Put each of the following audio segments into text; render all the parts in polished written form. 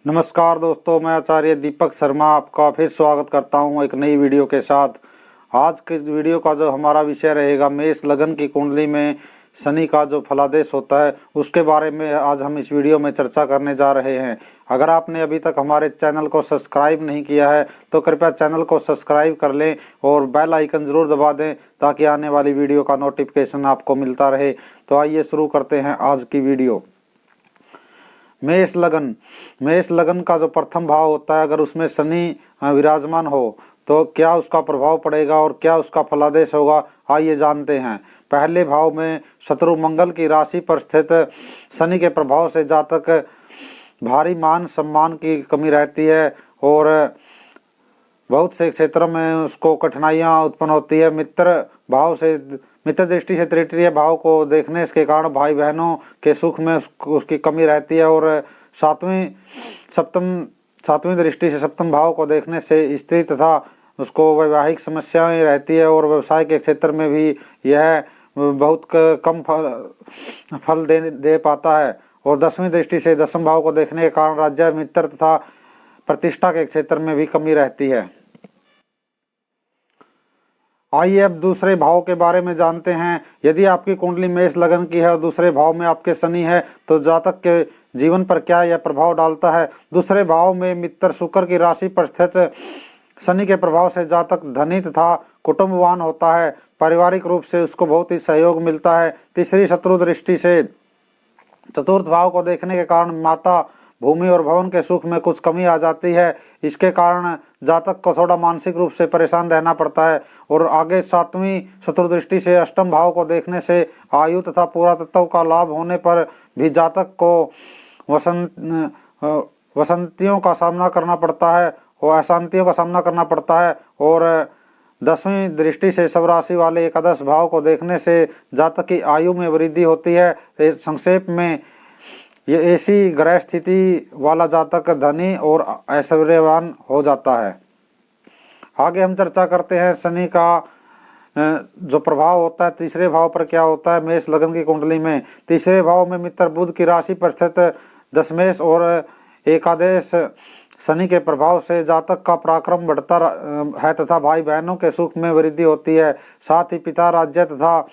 नमस्कार दोस्तों, मैं आचार्य दीपक शर्मा आपका फिर स्वागत करता हूं एक नई वीडियो के साथ। आज के वीडियो का जो हमारा विषय रहेगा, मेष लगन की कुंडली में शनि का जो फलादेश होता है उसके बारे में आज हम इस वीडियो में चर्चा करने जा रहे हैं। अगर आपने अभी तक हमारे चैनल को सब्सक्राइब नहीं किया है तो कृपया चैनल को सब्सक्राइब कर लें और बेल आइकन जरूर दबा दें ताकि आने वाली वीडियो का नोटिफिकेशन आपको मिलता रहे। तो आइए शुरू करते हैं आज की वीडियो। मेष लगन का जो प्रथम भाव होता है, अगर उसमें शनि विराजमान हो तो क्या उसका प्रभाव पड़ेगा और क्या उसका फलादेश होगा, आइए जानते हैं। पहले भाव में शत्रु मंगल की राशि पर स्थित शनि के प्रभाव से जातक भारी मान सम्मान की कमी रहती है और बहुत से क्षेत्रों में उसको कठिनाइयां उत्पन्न होती है। मित्र दृष्टि से तृतीय भाव को देखने के कारण भाई बहनों के सुख में उसकी कमी रहती है और सातवीं दृष्टि से सप्तम भाव को देखने से स्त्री तथा उसको वैवाहिक समस्याएं रहती है और व्यवसाय के क्षेत्र में भी यह बहुत कम फल दे पाता है। और दसवीं दृष्टि से दसम भाव को देखने के कारण राज्य मित्र तथा प्रतिष्ठा के क्षेत्र में भी कमी रहती है। आइए अब दूसरे भाव के बारे में जानते हैं। यदि आपकी कुंडली मेष लगन की है और दूसरे भाव में आपके शनि है तो जातक के जीवन पर क्या यह प्रभाव डालता है। दूसरे भाव में मित्र शुक्र की राशि पर स्थित शनि के प्रभाव से जातक धनी तथा कुटुंबवान होता है। पारिवारिक रूप से उसको बहुत ही सहयोग मिलता है। तीसरी शत्रु दृष्टि से चतुर्थ भाव को देखने के कारण माता, भूमि और भवन के सुख में कुछ कमी आ जाती है। इसके कारण जातक को थोड़ा मानसिक रूप से परेशान रहना पड़ता है। और आगे सातवीं शत्रुदृष्टि से अष्टम भाव को देखने से आयु तथा पुरातत्व का लाभ होने पर भी जातक को वसंतियों का सामना करना पड़ता है और अशांतियों का सामना करना पड़ता है। और दसवीं दृष्टि से सब राशि वाले एकादश भाव को देखने से जातक की आयु में वृद्धि होती है। संक्षेप में ये ऐसी ग्रह स्थिति वाला जातक धनी और ऐश्वर्यवान हो जाता है। आगे हम चर्चा करते हैं शनि का जो प्रभाव होता है तीसरे भाव पर क्या होता है। मेष लगन की कुंडली में तीसरे भाव में मित्र बुध की राशि पर स्थित दशमेश और एकादश शनि के प्रभाव से जातक का पराक्रम बढ़ता है तथा भाई बहनों के सुख में वृद्धि होती है। साथ ही पिता, राज्य तथा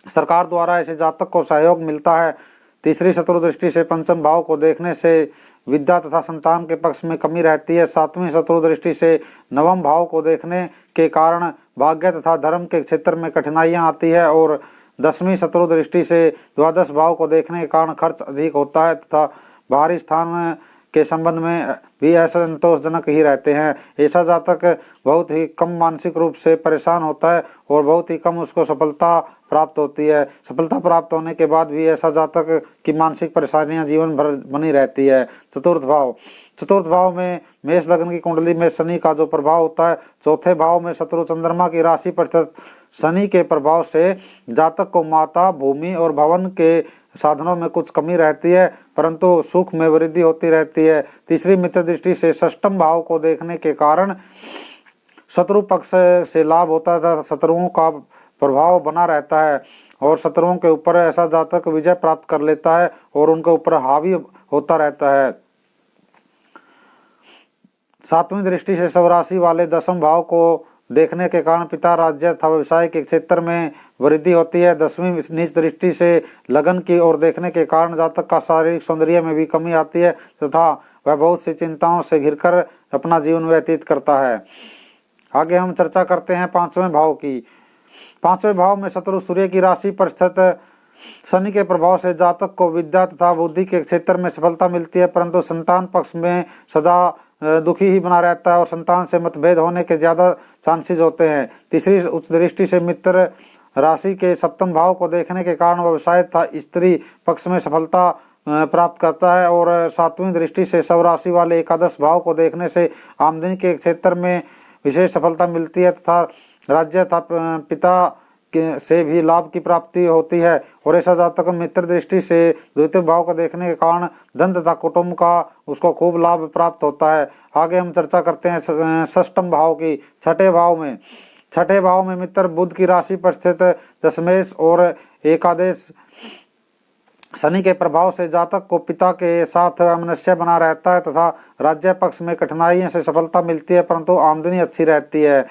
सरकार द्वारा ऐसे जातक को सहयोग मिलता है। तीसरी शत्रु दृष्टि से पंचम भाव को देखने से विद्या तथा संतान के पक्ष में कमी रहती है। सातवीं शत्रु दृष्टि से नवम भाव को देखने के कारण भाग्य तथा धर्म के क्षेत्र में कठिनाइयां आती है। और दसवीं शत्रु दृष्टि से द्वादश भाव को देखने के कारण खर्च अधिक होता है तथा बाहरी स्थान के संबंध में भी असंतोषजनक ही रहते हैं। ऐसा जातक बहुत ही कम मानसिक रूप से परेशान होता है और बहुत ही कम उसको सफलता प्राप्त होती है। सफलता प्राप्त होने के बाद भी ऐसा जातक की मानसिक परेशानियां जीवन भर बनी रहती है। चतुर्थ भाव में मेष लगन की कुंडली में शनि का जो प्रभाव होता है, चौथे भाव में शत्रु चंद्रमा की राशि पर स्थित शनि के प्रभाव से जातक को माता, भूमि और भवन के साधनों में कुछ कमी रहती है परंतु सुख में वृद्धि होती रहती है। तीसरी मित्र दृष्टि से षष्ठम भाव को देखने के कारण शत्रु पक्ष से लाभ होता है, शत्रुओं का प्रभाव बना रहता है और शत्रुओं के ऊपर ऐसा जातक विजय प्राप्त कर लेता है और उनके ऊपर हावी होता रहता है। सातवीं दृष्टि से सब राशि वाले दसम भाव को देखने के कारण पिता, राज्य तथा व्यवसाय के क्षेत्र में वृद्धि होती है। दसवीं नीच दृष्टि से लगन की ओर देखने के कारण जातक का शारीरिक सौंदर्य में भी कमी आती है तथा वह बहुत सी चिंताओं से घिरकर अपना जीवन व्यतीत करता है। आगे हम चर्चा करते हैं पांचवें भाव की। पांचवें भाव में शत्रु सूर्य की राशि पर स्थित शनि के प्रभाव से जातक को विद्या तथा बुद्धि के क्षेत्र में सफलता मिलती है परंतु संतान पक्ष में सदा दुखी ही बना रहता है और संतान से मतभेद होने के ज्यादा चांसेस होते हैं। तीसरी उच्च दृष्टि से मित्र राशि के सप्तम भाव को देखने के कारण व्यवसाय तथा स्त्री पक्ष में सफलता प्राप्त करता है। और सातवीं दृष्टि से सब राशि वाले एकादश भाव को देखने से आमदनी के क्षेत्र में विशेष सफलता मिलती है तथा राज्य तथा पिता से भी लाभ की प्राप्ति होती है। और ऐसा जातक मित्र दृष्टि से द्वितीय भाव को देखने के कारण धन तथा कुटुंब का उसको खूब लाभ प्राप्त होता है। आगे हम चर्चा करते हैं षष्ठम भाव की। छठे भाव में मित्र बुध की राशि पर स्थित दशमेश और एकादश शनि के प्रभाव से जातक को पिता के साथ अमनस्य बना रहता है तथा राज्य पक्ष में कठिनाइयों से सफलता मिलती है, परंतु आमदनी अच्छी रहती है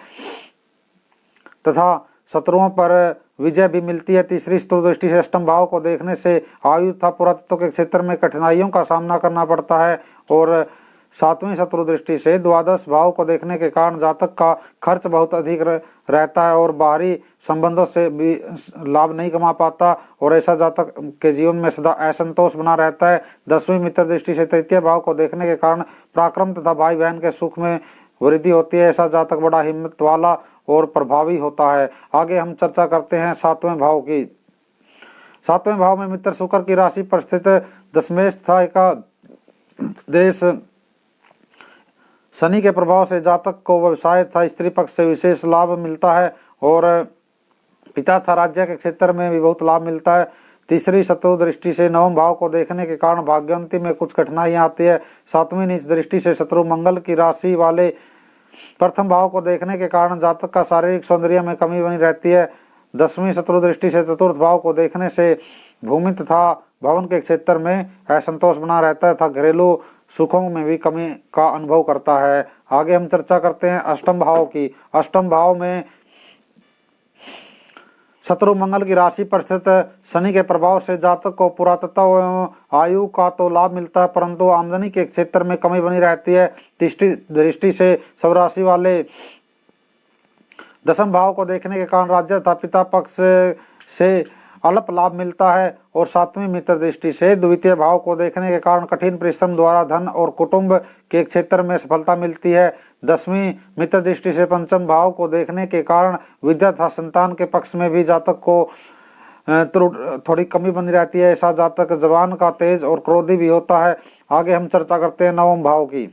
तथा शत्रुओं पर विजय भी मिलती है। तीसरी शत्रु दृष्टि से अष्टम भाव को देखने से आयु तथा पुरातत्व के क्षेत्र में कठिनाइयों का सामना करना पड़ता है और सातवीं शत्रु दृष्टि से द्वादश भाव को देखने के कारण जातक का खर्च बहुत अधिक रहता है और बाहरी संबंधों से भी लाभ नहीं कमा पाता और ऐसा जातक के जीवन में सदा असंतोष बना रहता है। दसवीं मित्र दृष्टि से तृतीय भाव को देखने के कारण पराक्रम तथा भाई बहन के सुख में वृद्धि होती है। ऐसा जातक बड़ा हिम्मत वाला और प्रभावी होता है। आगे हम चर्चा करते हैं सातवें भाव की। सातवें भाव में मित्र शुक्र की राशि पर स्थित दशमेश तथा एकादश शनि के प्रभाव से जातक को व्यवसाय तथा स्त्री पक्ष से विशेष लाभ मिलता है और पिता तथा राज्य के क्षेत्र में भी बहुत लाभ मिलता है। तीसरी शत्रु दृष्टि से नवम भाव को देखने के कारण भाग्योन्नति में कुछ कठिनाइयां आती है। सातवीं नीच दृष्टि से शत्रु मंगल की राशि वाले प्रथम भाव को देखने के कारण जातक का शारीरिक सौंदर्य में कमी बनी रहती है। दसवीं शत्रु दृष्टि से चतुर्थ भाव को देखने से भूमि तथा भवन के क्षेत्र में असंतोष बना रहता है तथा घरेलू सुखों में भी कमी का अनुभव करता है। आगे हम चर्चा करते हैं अष्टम भाव की। अष्टम भाव में शत्रु मंगल की राशि पर स्थित शनि के प्रभाव से जातक को पुरातत्व एवं आयु का तो लाभ मिलता है, परंतु आमदनी के क्षेत्र में कमी बनी रहती है। तीसरी दृष्टि से सब राशि वाले दसम भाव को देखने के कारण राज्य तथा पिता पक्ष से अल्प लाभ मिलता है और सातवीं मित्र दृष्टि से द्वितीय भाव को देखने के कारण कठिन परिश्रम द्वारा धन और कुटुंब के क्षेत्र में सफलता मिलती है। दसवीं मित्र दृष्टि से पंचम भाव को देखने के कारण विद्या तथा संतान के पक्ष में भी जातक को थोड़ी कमी बनी रहती है। ऐसा जातक जवान का तेज और क्रोधी भी होता है। आगे हम चर्चा करते हैं नवम भाव की।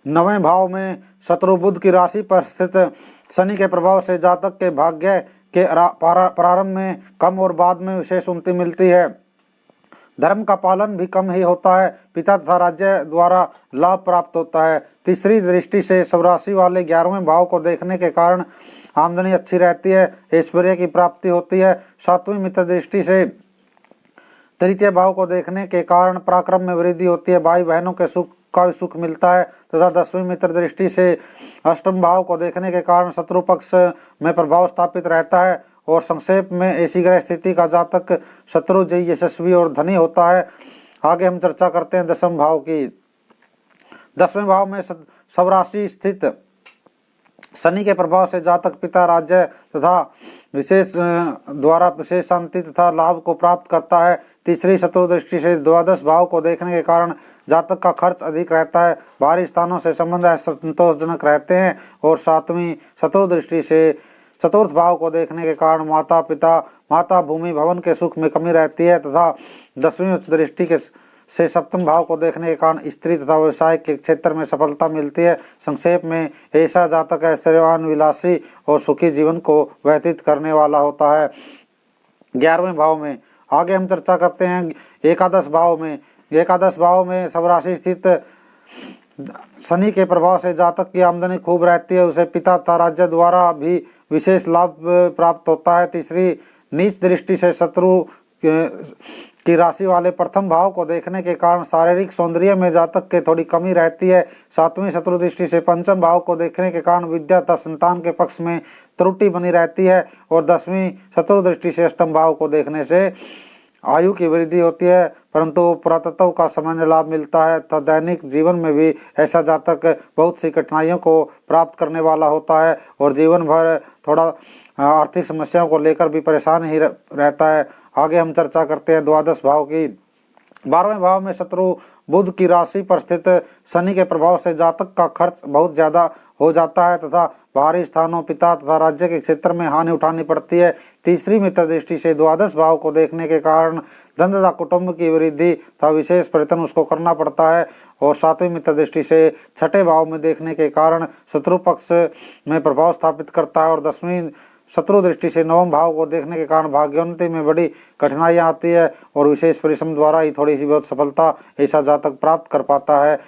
नवें भाव में शत्रु बुध की राशि पर स्थित शनि के प्रभाव से जातक के भाग्य के प्रारंभ में कम और बाद में विशेष उन्नति मिलती है। धर्म का पालन भी कम ही होता है। पिता तथा राज्य द्वारा लाभ प्राप्त होता है। तीसरी दृष्टि से सब राशि वाले 11वें भाव को देखने के कारण आमदनी अच्छी रहती है, ऐश्वर्य की प्राप्ति होती है। सातवीं मित्र दृष्टि से तृतीय भाव को देखने के कारण पराक्रम में वृद्धि होती है, भाई बहनों के सुख का भी सुख मिलता है तथा दसवीं मित्र दृष्टि से अष्टम भाव को देखने के कारण शत्रु पक्ष में प्रभाव स्थापित रहता है और संक्षेप में ऐसी ग्रह स्थिति का जातक शत्रु जयी यशस्वी और धनी होता है। आगे हम चर्चा करते हैं दसम भाव की। दसवें भाव में सब राशि स्थित शनि के प्रभाव से जातक पिता राज्य तथा विशेष द्वारा विशेष शांति तथा लाभ को प्राप्त करता है। तीसरी शत्रु दृष्टि से द्वादश भाव को देखने के कारण जातक का खर्च अधिक रहता है, बाहरी स्थानों से संबंध असंतोषजनक रहते हैं और सातवीं शत्रु दृष्टि से चतुर्थ भाव को देखने के कारण माता पिता माता भूमि भवन के सुख में कमी रहती है तथा दसवीं उच्च दृष्टि के से सप्तम भाव को देखने के कारण स्त्री तथा व्यवसाय के क्षेत्र में सफलता मिलती है। संक्षेप में ऐसा जातक ऐश्वर्यवान विलासी और सुखी जीवन को व्यतीत करने वाला होता है। 11वें भाव में आगे हम चर्चा करते हैं एकादश भाव में। एकादश भाव में सब राशि स्थित शनि के प्रभाव से जातक की आमदनी खूब रहती है, उसे पिता तथा राज्य द्वारा भी विशेष लाभ प्राप्त होता है। तीसरी नीच दृष्टि से शत्रु की राशि वाले प्रथम भाव को देखने के कारण शारीरिक सौंदर्य में जातक के थोड़ी कमी रहती है। सातवीं शत्रु दृष्टि से पंचम भाव को देखने के कारण विद्या तथा संतान के पक्ष में त्रुटि बनी रहती है और दसवीं शत्रु दृष्टि से अष्टम भाव को देखने से आयु की वृद्धि होती है, परंतु पुरातत्व का सामान्य लाभ मिलता है तथा दैनिक जीवन में भी ऐसा जातक बहुत सी कठिनाइयों को प्राप्त करने वाला होता है और जीवन भर थोड़ा आर्थिक समस्याओं को लेकर भी परेशान ही रहता है। आगे हम चर्चा करते हैं द्वादश भाव की। 12वें भाव में शत्रु बुध की राशि पर स्थित शनि के प्रभाव से जातक का खर्च बहुत ज्यादा हो जाता है तथा बाहरी स्थानों पिता तथा राज्य के क्षेत्र में हानि उठानी पड़ती है। तीसरी मित्र दृष्टि से द्वादश भाव को देखने के कारण धन तथा कुटुंब की वृद्धि तथा विशेष प्रयत्न उसको करना पड़ता है और सातवीं मित्र दृष्टि से छठे भाव में देखने के कारण शत्रु पक्ष में प्रभाव स्थापित करता है और दसवीं शत्रु दृष्टि से नवम भाव को देखने के कारण भाग्योन्नति में बड़ी कठिनाइयां आती है और विशेष परिश्रम द्वारा ही थोड़ी सी बहुत सफलता ऐसा जातक प्राप्त कर पाता है।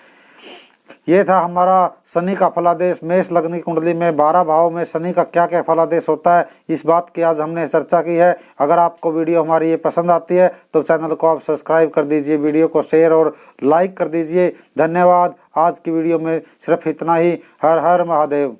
ये था हमारा शनि का फलादेश। मेष लग्न की कुंडली में 12 भाव में शनि का क्या क्या फलादेश होता है, इस बात की आज हमने चर्चा की है। अगर आपको वीडियो हमारी ये पसंद आती है तो चैनल को आप सब्सक्राइब कर दीजिए, वीडियो को शेयर और लाइक कर दीजिए। धन्यवाद। आज की वीडियो में सिर्फ इतना ही। हर हर महादेव।